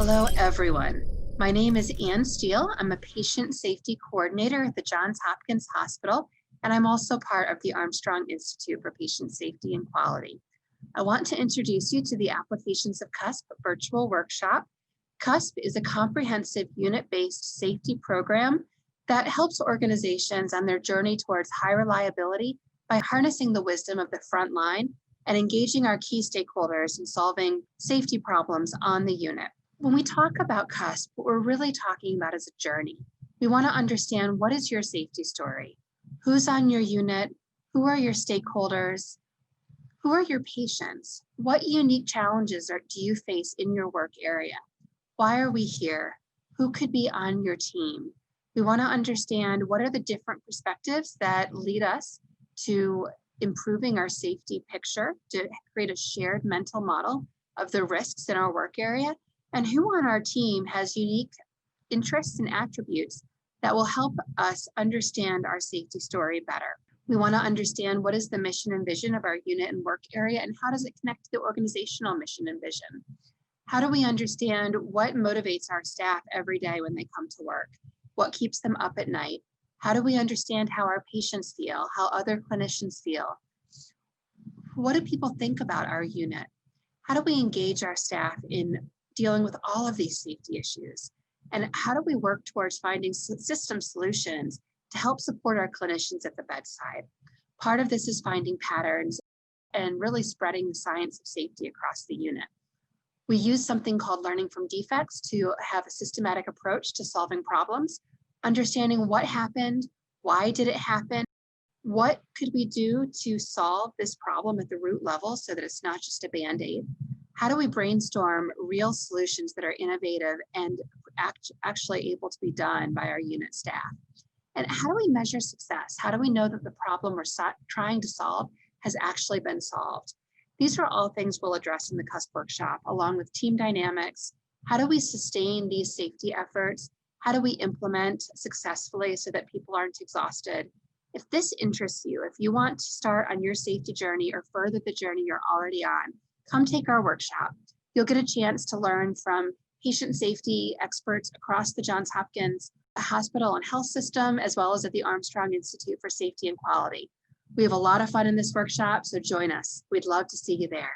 Hello, everyone. My name is Ann Steele. I'm a patient safety coordinator at the Johns Hopkins Hospital, and I'm also part of the Armstrong Institute for Patient Safety and Quality. I want to introduce you to the Applications of CUSP virtual workshop. CUSP is a comprehensive unit-based safety program that helps organizations on their journey towards high reliability by harnessing the wisdom of the frontline and engaging our key stakeholders in solving safety problems on the unit. When we talk about CUSP, what we're really talking about is a journey. We want to understand, what is your safety story? Who's on your unit? Who are your stakeholders? Who are your patients? What unique challenges do you face in your work area? Why are we here? Who could be on your team? We want to understand what are the different perspectives that lead us to improving our safety picture, to create a shared mental model of the risks in our work area, and who on our team has unique interests and attributes that will help us understand our safety story better. We want to understand, what is the mission and vision of our unit and work area, and how does it connect to the organizational mission and vision? How do we understand what motivates our staff every day when they come to work? What keeps them up at night? How do we understand how our patients feel, how other clinicians feel? What do people think about our unit? How do we engage our staff in dealing with all of these safety issues? And how do we work towards finding system solutions to help support our clinicians at the bedside? Part of this is finding patterns and really spreading the science of safety across the unit. We use something called learning from defects to have a systematic approach to solving problems, understanding what happened, why did it happen, what could we do to solve this problem at the root level so that it's not just a Band-Aid? How do we brainstorm real solutions that are innovative and actually able to be done by our unit staff? And how do we measure success? How do we know that the problem we're trying to solve has actually been solved? These are all things we'll address in the CUSP workshop, along with team dynamics. How do we sustain these safety efforts? How do we implement successfully so that people aren't exhausted? If this interests you, if you want to start on your safety journey or further the journey you're already on, come take our workshop. You'll get a chance to learn from patient safety experts across the Johns Hopkins Hospital and Health System, as well as at the Armstrong Institute for Safety and Quality. We have a lot of fun in this workshop, so join us. We'd love to see you there.